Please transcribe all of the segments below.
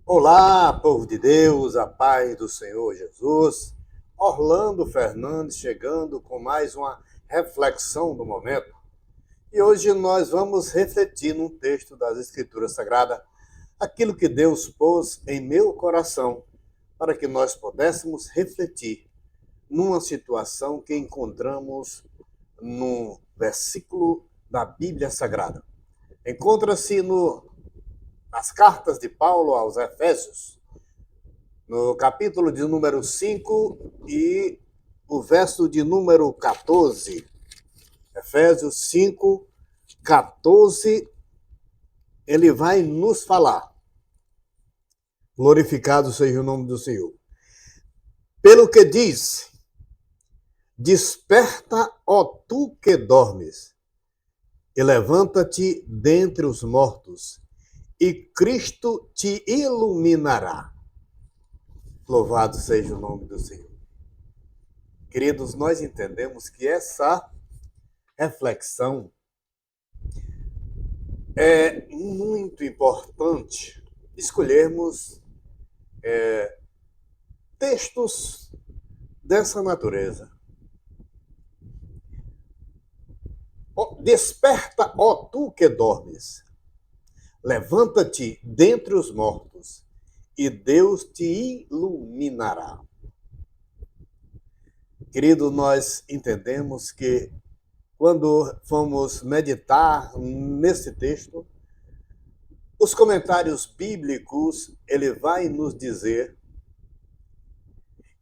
Olá, povo de Deus, a paz do Senhor Jesus. Orlando Fernandes chegando com mais uma reflexão do momento. E hoje nós vamos refletir num texto das Escrituras Sagradas, aquilo que Deus pôs em meu coração, para que nós pudéssemos refletir numa situação que encontramos no versículo da Bíblia Sagrada. Encontra-se nas cartas de Paulo aos Efésios, no capítulo de número 5 e o verso de número 14. Efésios 5, 14, ele vai nos falar. Glorificado seja o nome do Senhor. Pelo que diz, desperta, ó tu que dormes, e levanta-te dentre os mortos, e Cristo te iluminará. Louvado seja o nome do Senhor. Queridos, nós entendemos que essa reflexão é muito importante escolhermos textos dessa natureza. Desperta, ó tu que dormes, levanta-te dentre os mortos, e Deus te iluminará. Querido, nós entendemos que quando fomos meditar nesse texto, os comentários bíblicos, ele vai nos dizer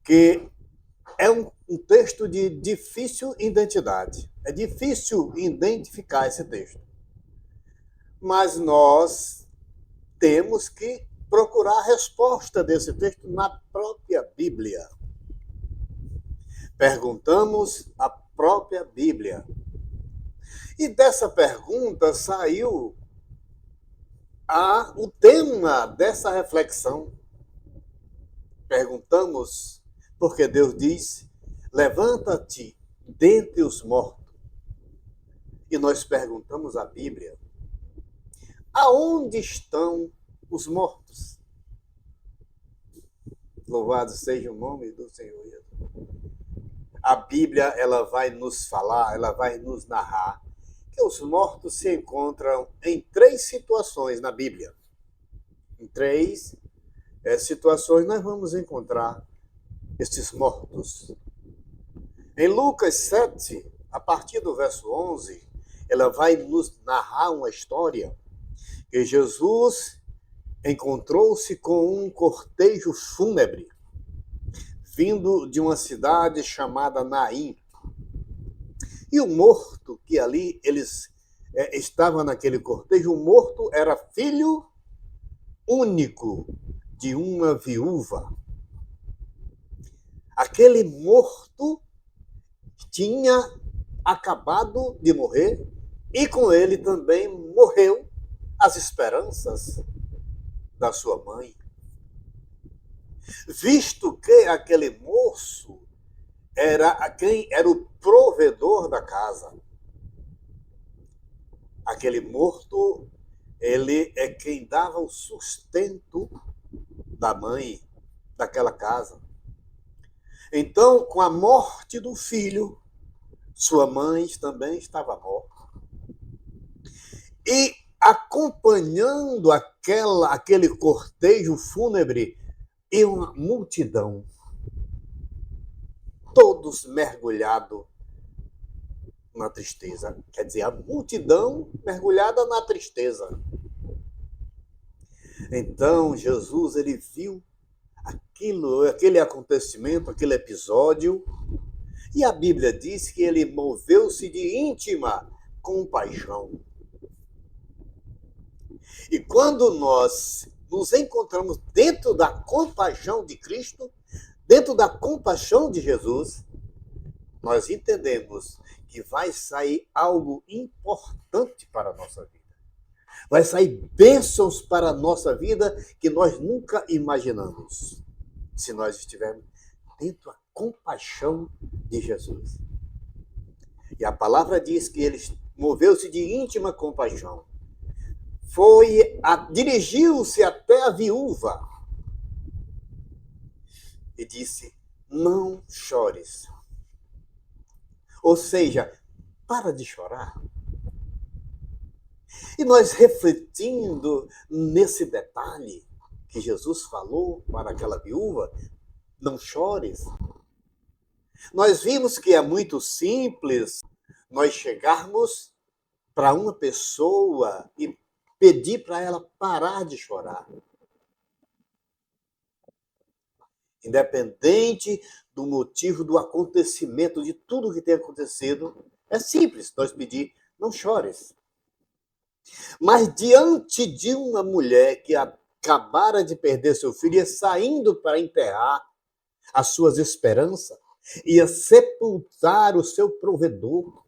que é um texto de difícil identidade. É difícil identificar esse texto. Mas nós temos que procurar a resposta desse texto na própria Bíblia. Perguntamos a própria Bíblia. E dessa pergunta saiu o tema dessa reflexão. Perguntamos, porque Deus diz, levanta-te dentre os mortos. E nós perguntamos à Bíblia, aonde estão os mortos? Louvado seja o nome do Senhor Jesus. A Bíblia, ela vai nos falar, ela vai nos narrar que os mortos se encontram em 3 situações na Bíblia. Em 3 situações nós vamos encontrar estes mortos. Em Lucas 7, a partir do verso 11, ela vai nos narrar uma história que Jesus encontrou-se com um cortejo fúnebre vindo de uma cidade chamada Naim. E o morto que ali eles estavam naquele cortejo, o morto era filho único de uma viúva. Aquele morto tinha acabado de morrer e com ele também morreu as esperanças da sua mãe. Visto que aquele moço era o provedor da casa. Aquele morto, ele é quem dava o sustento da mãe daquela casa. Então, com a morte do filho, sua mãe também estava morta. E acompanhando aquele cortejo fúnebre, e uma multidão, todos mergulhados na tristeza. Quer dizer, a multidão mergulhada na tristeza. Então, Jesus, ele viu aquele acontecimento, aquele episódio, e a Bíblia diz que ele moveu-se de íntima compaixão. E quando nós nos encontramos dentro da compaixão de Cristo, dentro da compaixão de Jesus, nós entendemos que vai sair algo importante para a nossa vida. Vai sair bênçãos para a nossa vida que nós nunca imaginamos, se nós estivermos dentro da compaixão de Jesus. E a palavra diz que ele moveu-se de íntima compaixão. Dirigiu-se até a viúva e disse: não chores. Ou seja, para de chorar. E nós refletindo nesse detalhe que Jesus falou para aquela viúva, não chores. Nós vimos que é muito simples nós chegarmos para uma pessoa e pedir para ela parar de chorar. Independente do motivo, do acontecimento, de tudo que tem acontecido, é simples nós pedir, não chores. Mas diante de uma mulher que acabara de perder seu filho, ia saindo para enterrar as suas esperanças, ia sepultar o seu provedor,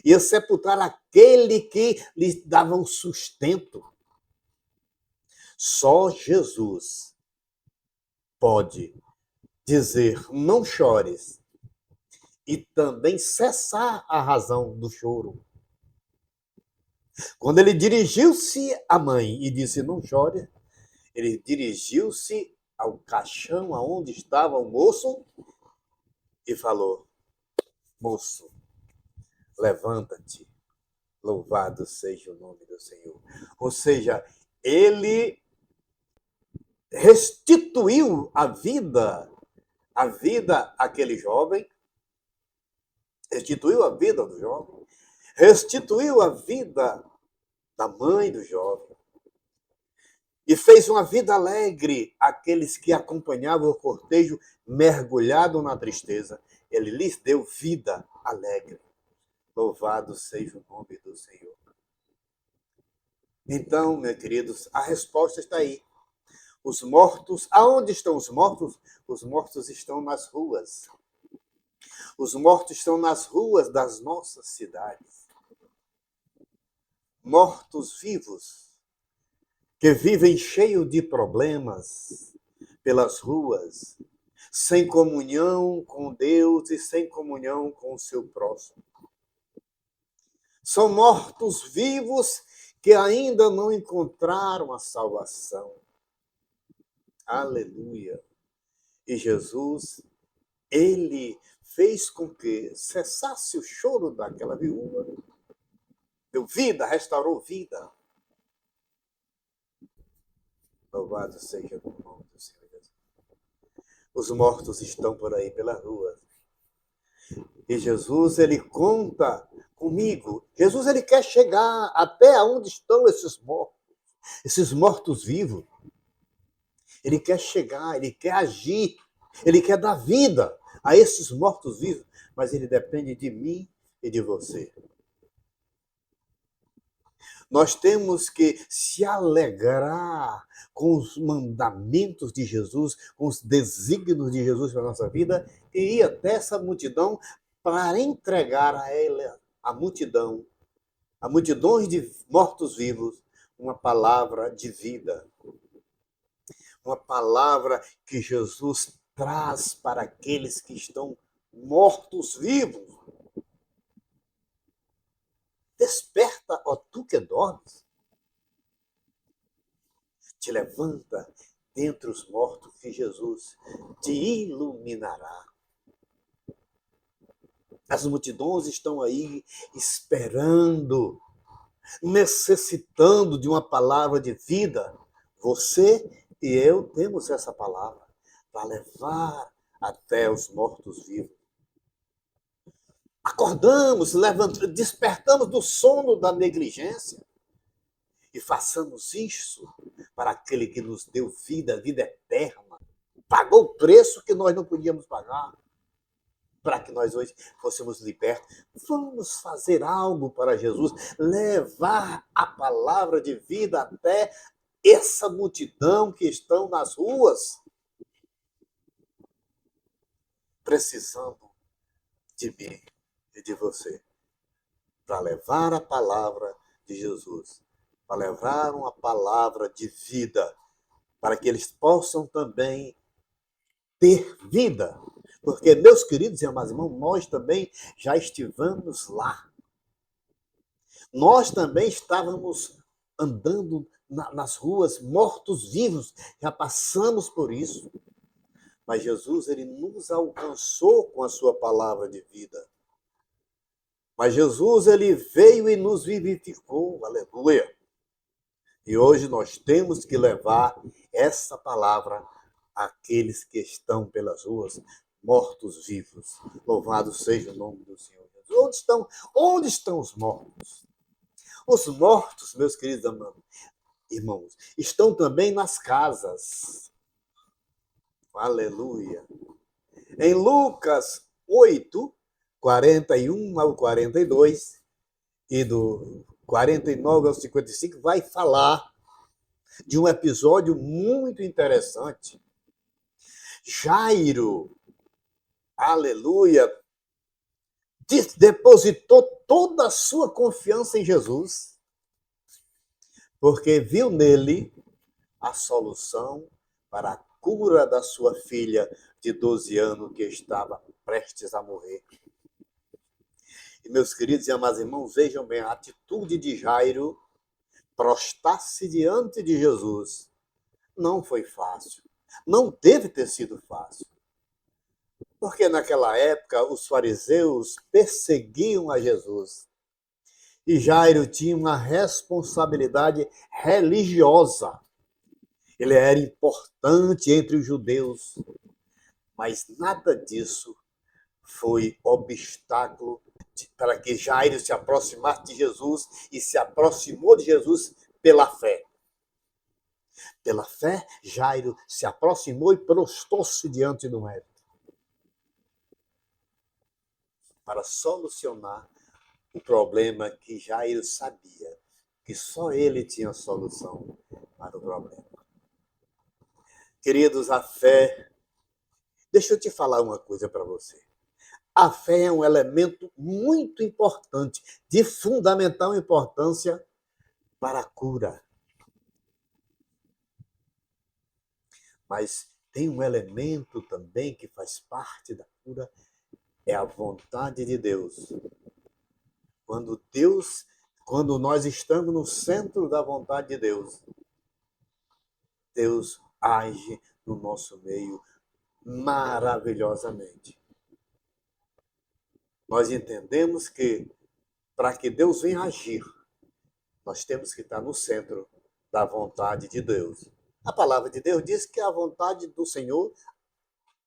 ia sepultar aquele que lhe dava um sustento. Só Jesus pode dizer, não chores, e também cessar a razão do choro. Quando ele dirigiu-se à mãe e disse, não chore, ele dirigiu-se ao caixão aonde estava o moço e falou, moço, levanta-te, louvado seja o nome do Senhor. Ou seja, ele restituiu a vida àquele jovem, restituiu a vida do jovem, restituiu a vida da mãe do jovem e fez uma vida alegre àqueles que acompanhavam o cortejo mergulhado na tristeza. Ele lhes deu vida alegre. Louvado seja o nome do Senhor. Então, meus queridos, a resposta está aí. Os mortos, aonde estão os mortos? Os mortos estão nas ruas. Os mortos estão nas ruas das nossas cidades. Mortos vivos, que vivem cheio de problemas pelas ruas, sem comunhão com Deus e sem comunhão com o seu próximo. São mortos vivos que ainda não encontraram a salvação. Aleluia! E Jesus, ele fez com que cessasse o choro daquela viúva, deu vida, restaurou vida. Louvado seja o nome do Senhor Jesus. Os mortos estão por aí pela rua. E Jesus, ele conta comigo. Jesus, ele quer chegar até onde estão esses mortos vivos. Ele quer chegar, ele quer agir, ele quer dar vida a esses mortos vivos, mas ele depende de mim e de você. Nós temos que se alegrar com os mandamentos de Jesus, com os desígnios de Jesus para a nossa vida, e ir até essa multidão para entregar a ela, a multidões de mortos-vivos, uma palavra de vida. Uma palavra que Jesus traz para aqueles que estão mortos-vivos. Desperta, ó tu que dormes. Te levanta dentre os mortos que Jesus te iluminará. As multidões estão aí esperando, necessitando de uma palavra de vida. Você e eu temos essa palavra para levar até os mortos-vivos. Acordamos, despertamos do sono da negligência e façamos isso para aquele que nos deu vida, vida eterna. Pagou o preço que nós não podíamos pagar para que nós hoje fôssemos libertos. Vamos fazer algo para Jesus, levar a palavra de vida até essa multidão que estão nas ruas, precisando de mim e de você, para levar a palavra de Jesus, para levar uma palavra de vida, para que eles possam também ter vida. Porque, meus queridos e amados irmãos, nós também já estivemos lá. Nós também estávamos andando nas ruas, mortos-vivos, já passamos por isso. Mas Jesus, ele nos alcançou com a sua palavra de vida. Mas Jesus, ele veio e nos vivificou, aleluia. E hoje nós temos que levar essa palavra àqueles que estão pelas ruas, mortos-vivos. Louvado seja o nome do Senhor Jesus. Onde estão os mortos? Os mortos, meus queridos irmãos, estão também nas casas. Aleluia. Em Lucas 8, 41 ao 42, e do 49 ao 55, vai falar de um episódio muito interessante. Jairo, aleluia, depositou toda a sua confiança em Jesus, porque viu nele a solução para a cura da sua filha de 12 anos que estava prestes a morrer. E, meus queridos e amados irmãos, vejam bem, a atitude de Jairo prostrar-se diante de Jesus não foi fácil. Não deve ter sido fácil. Porque naquela época os fariseus perseguiam a Jesus. E Jairo tinha uma responsabilidade religiosa. Ele era importante entre os judeus, mas nada disso foi obstáculo para que Jairo se aproximasse de Jesus, e se aproximou de Jesus pela fé. Pela fé, Jairo se aproximou e prostrou-se diante do médico para solucionar o problema que Jairo sabia que só ele tinha solução para o problema. Queridos, a fé... Deixa eu te falar uma coisa para você. A fé é um elemento muito importante, de fundamental importância para a cura. Mas tem um elemento também que faz parte da cura, é a vontade de Deus. Quando nós estamos no centro da vontade de Deus, Deus age no nosso meio maravilhosamente. Nós entendemos que, para que Deus venha agir, nós temos que estar no centro da vontade de Deus. A palavra de Deus diz que a vontade do Senhor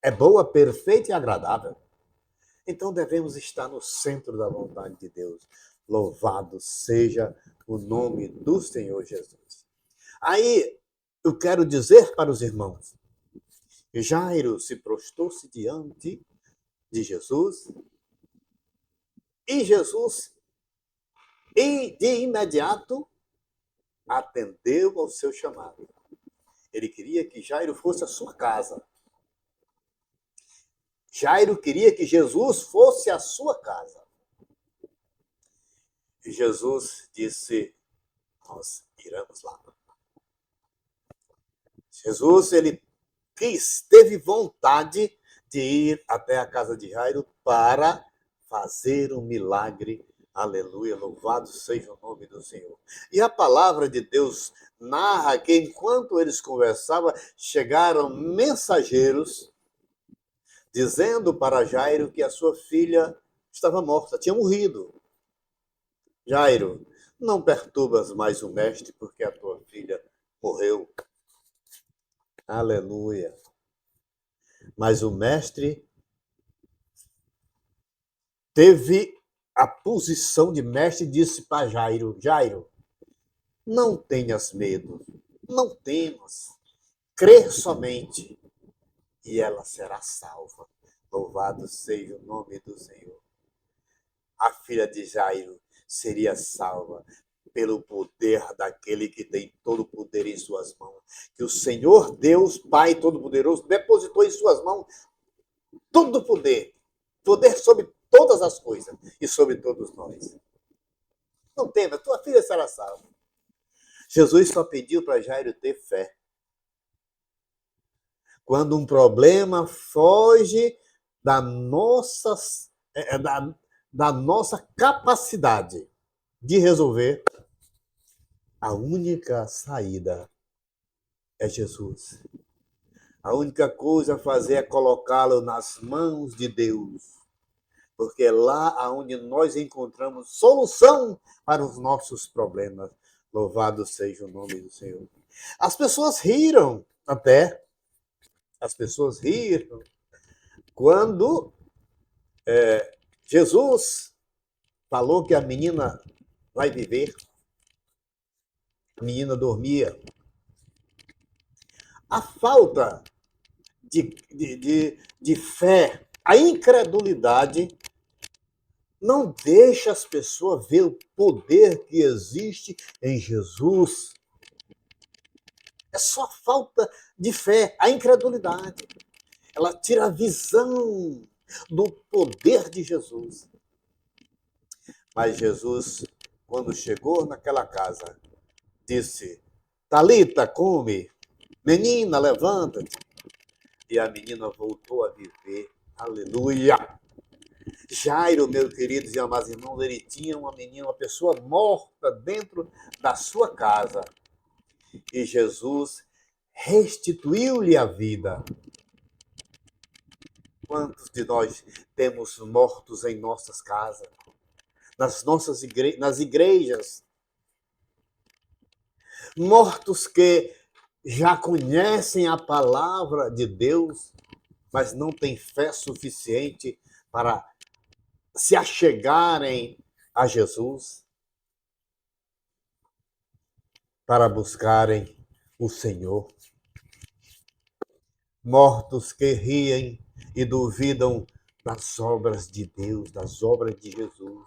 é boa, perfeita e agradável. Então devemos estar no centro da vontade de Deus. Louvado seja o nome do Senhor Jesus. Aí eu quero dizer para os irmãos, Jairo se prostrou-se diante de Jesus, e Jesus, de imediato, atendeu ao seu chamado. Ele queria que Jairo fosse à sua casa. Jairo queria que Jesus fosse à sua casa. E Jesus disse, nós iremos lá. Jesus, ele teve vontade de ir até a casa de Jairo para fazer um milagre. Aleluia, louvado seja o nome do Senhor. E a palavra de Deus narra que enquanto eles conversavam, chegaram mensageiros dizendo para Jairo que a sua filha estava morta, tinha morrido. Jairo, não perturbas mais o mestre, porque a tua filha morreu. Aleluia. Mas o mestre teve a posição de mestre e disse para Jairo, Jairo, não tenhas medo, não temas, crê somente e ela será salva. Louvado seja o nome do Senhor. A filha de Jairo seria salva pelo poder daquele que tem todo o poder em suas mãos. Que o Senhor Deus, Pai Todo-Poderoso, depositou em suas mãos todo o poder. Poder sobre todas as coisas e sobre todos nós. Não tema, tua filha será salva. Jesus só pediu para Jairo ter fé. Quando um problema foge da nossa capacidade de resolver, a única saída é Jesus. A única coisa a fazer é colocá-lo nas mãos de Deus, porque é lá onde nós encontramos solução para os nossos problemas. Louvado seja o nome do Senhor. As pessoas riram até, as pessoas riram quando Jesus falou que a menina vai viver. A menina dormia. A falta de fé, a incredulidade, não deixa as pessoas ver o poder que existe em Jesus. É só falta de fé, a incredulidade. Ela tira a visão do poder de Jesus. Mas Jesus, quando chegou naquela casa, disse: Talita, come, menina, levanta-te. E a menina voltou a viver. Aleluia! Jairo, meus queridos e amados irmãos, ele tinha uma menina, uma pessoa morta dentro da sua casa. E Jesus restituiu-lhe a vida. Quantos de nós temos mortos em nossas casas, nas igrejas? Mortos que já conhecem a palavra de Deus, mas não têm fé suficiente para se achegarem a Jesus, para buscarem o Senhor. Mortos que riem e duvidam das obras de Deus, das obras de Jesus.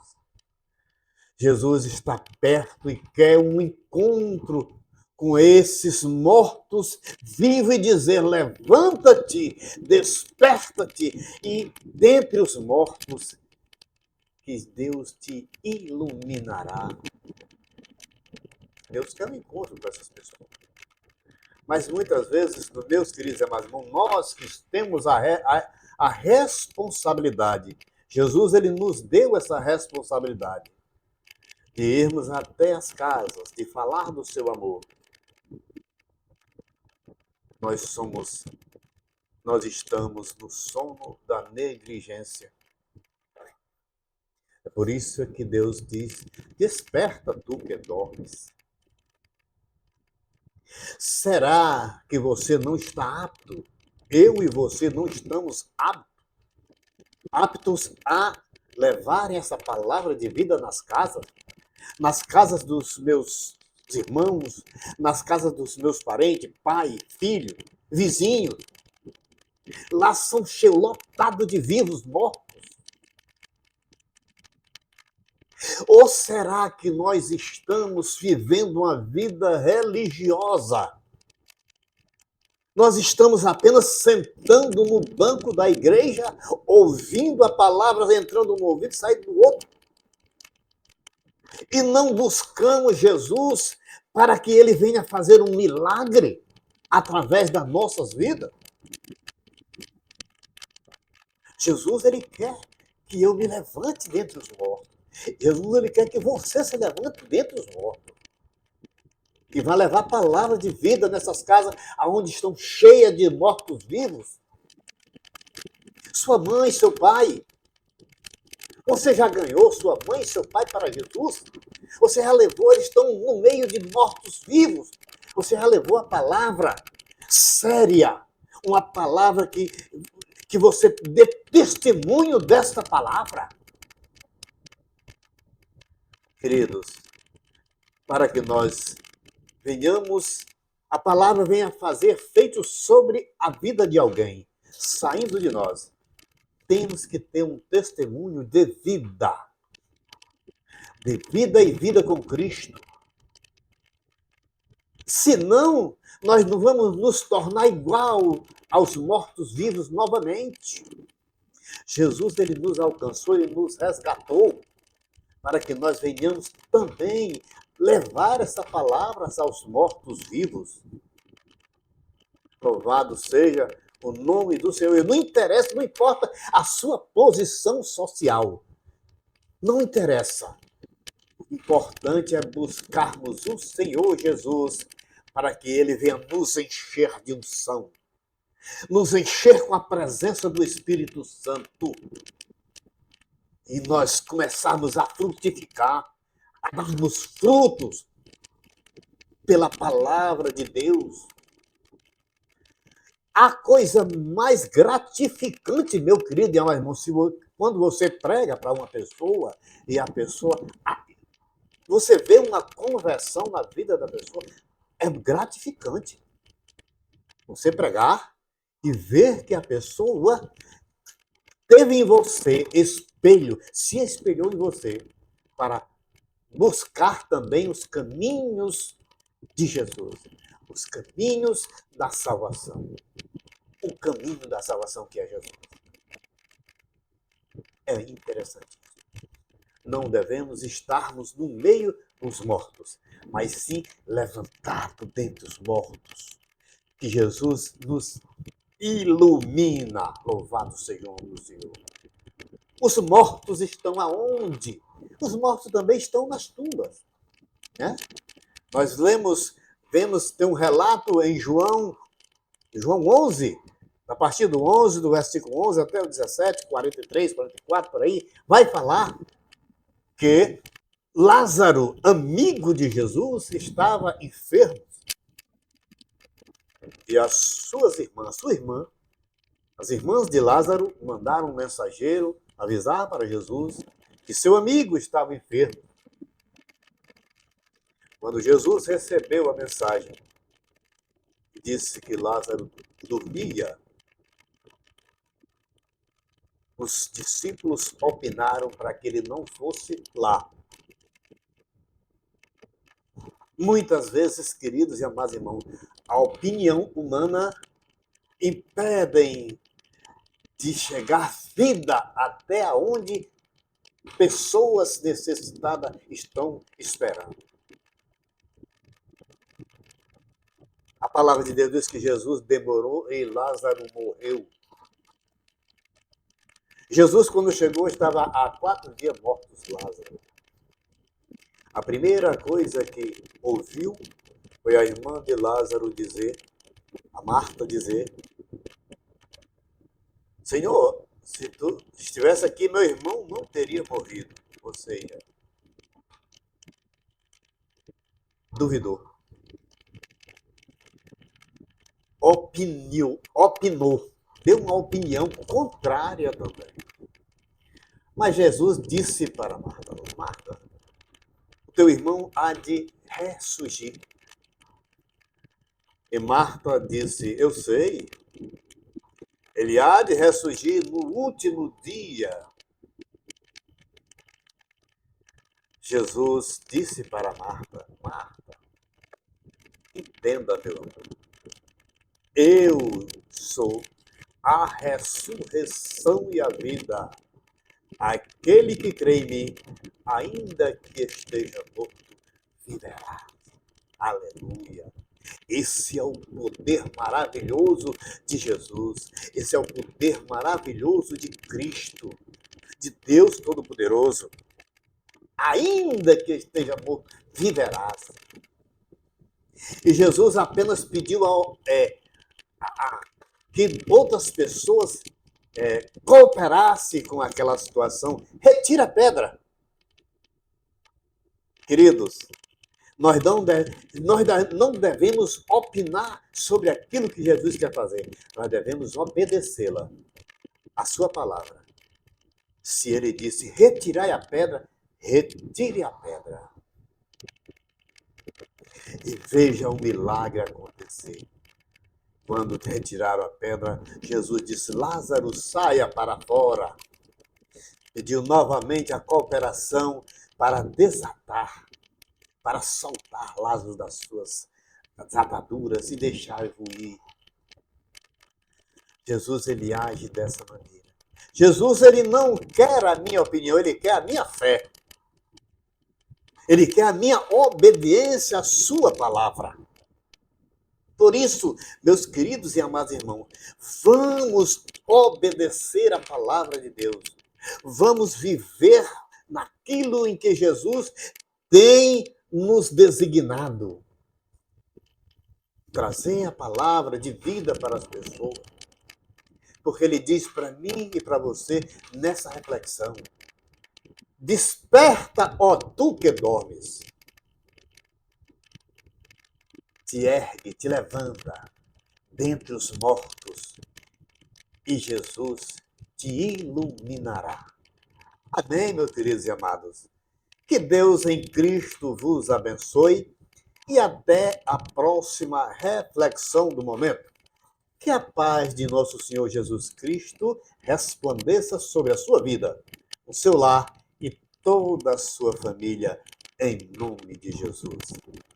Jesus está perto e quer um encontro com esses mortos vivos e dizer: levanta-te, desperta-te, e dentre os mortos, que Deus te iluminará. Deus quer um encontro com essas pessoas. Mas muitas vezes, meus queridos amados irmãos, nós que temos a responsabilidade, Jesus ele nos deu essa responsabilidade de irmos até as casas, de falar do seu amor. Nós estamos no sono da negligência. É por isso que Deus diz: desperta tu que dormes. Será que você não está apto? Eu e você não estamos aptos a levarem essa palavra de vida nas casas dos meus irmãos, nas casas dos meus parentes, pai, filho, vizinho. Lá são lotados de vivos mortos. Ou será que nós estamos vivendo uma vida religiosa? Nós estamos apenas sentando no banco da igreja, ouvindo a palavra entrando no ouvido e saindo do outro. E não buscamos Jesus para que ele venha fazer um milagre através das nossas vidas. Jesus, ele quer que eu me levante dentre os mortos. Jesus, ele quer que você se levante dentre os mortos. Que vai levar a palavra de vida nessas casas onde estão cheias de mortos-vivos. Sua mãe, seu pai. Você já ganhou sua mãe e seu pai para Jesus? Você já levou, eles estão no meio de mortos-vivos. Você já levou a palavra séria. Uma palavra que você dê testemunho desta palavra. Queridos, para que nós venhamos, a palavra venha fazer feitos sobre a vida de alguém, saindo de nós. Temos que ter um testemunho de vida e vida com Cristo. Senão, nós não vamos nos tornar igual aos mortos-vivos novamente. Jesus, ele nos alcançou, ele nos resgatou, para que nós venhamos também levar essa palavra aos mortos-vivos. Louvado seja o nome do Senhor. Não interessa, não importa a sua posição social. Não interessa. O importante é buscarmos o Senhor Jesus para que ele venha nos encher de unção. nos encher com a presença do Espírito Santo e nós começarmos a frutificar, a darmos frutos pela palavra de Deus. A coisa mais gratificante, meu querido e amado irmão, quando você prega para uma pessoa e a pessoa, você vê uma conversão na vida da pessoa, é gratificante. Você pregar e ver que a pessoa teve em você espelho, se espelhou em você para buscar também os caminhos de Jesus, os caminhos da salvação. O caminho da salvação que é Jesus. É interessante. Não devemos estarmos no meio dos mortos, mas sim levantado dentre os mortos. Que Jesus nos ilumina. Louvado seja o nome do Senhor. Os mortos estão aonde? Os mortos também estão nas tumbas. Né? Nós vemos, tem um relato em João 11, a partir do 11, do versículo 11 até o 17, 43, 44, por aí, vai falar que Lázaro, amigo de Jesus, estava enfermo. E as suas irmãs, as irmãs de Lázaro, mandaram um mensageiro avisar para Jesus que seu amigo estava enfermo. Quando Jesus recebeu a mensagem, disse que Lázaro dormia, os discípulos opinaram para que ele não fosse lá. Muitas vezes, queridos e amados irmãos, a opinião humana impede de chegar vida até onde pessoas necessitadas estão esperando. A palavra de Deus diz que Jesus demorou e Lázaro morreu. Jesus, quando chegou, estava há 4 dias morto, Lázaro. A primeira coisa que ouviu foi a irmã de Lázaro dizer, a Marta dizer, Senhor, se tu estivesse aqui, meu irmão não teria morrido. Ou seja, duvidou. Opinou. Deu uma opinião contrária também. Mas Jesus disse para Marta, Marta, o teu irmão há de ressurgir. E Marta disse, eu sei, ele há de ressurgir no último dia. Jesus disse para Marta, Marta, entenda, meu amor, eu sou a ressurreição e a vida. Aquele que crê em mim, ainda que esteja morto, viverá. Aleluia. Esse é o poder maravilhoso de Jesus. Esse é o poder maravilhoso de Cristo, de Deus Todo-Poderoso. Ainda que esteja morto, viverás. E Jesus apenas pediu que outras pessoas cooperassem com aquela situação. Retira a pedra. Queridos, nós não devemos opinar sobre aquilo que Jesus quer fazer. Nós devemos obedecê-la, a sua palavra. Se ele disse, retirai a pedra, retire a pedra. E veja o milagre acontecer. Quando retiraram a pedra, Jesus disse, Lázaro, saia para fora. Pediu novamente a cooperação para desatar, para soltar Lázaro das suas ataduras e deixar fluir. Jesus, ele age dessa maneira. Jesus, ele não quer a minha opinião, ele quer a minha fé. Ele quer a minha obediência à sua palavra. Por isso, meus queridos e amados irmãos, vamos obedecer a palavra de Deus. Vamos viver naquilo em que Jesus tem nos designado. trazer a palavra de vida para as pessoas. Porque ele diz para mim e para você nessa reflexão: desperta, ó tu que dormes. Te ergue, te levanta dentre os mortos e Jesus te iluminará. Amém, meus queridos e amados. Que Deus em Cristo vos abençoe e até a próxima reflexão do momento. Que a paz de nosso Senhor Jesus Cristo resplandeça sobre a sua vida, o seu lar e toda a sua família, em nome de Jesus.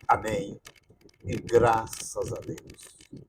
Amém. E graças a Deus.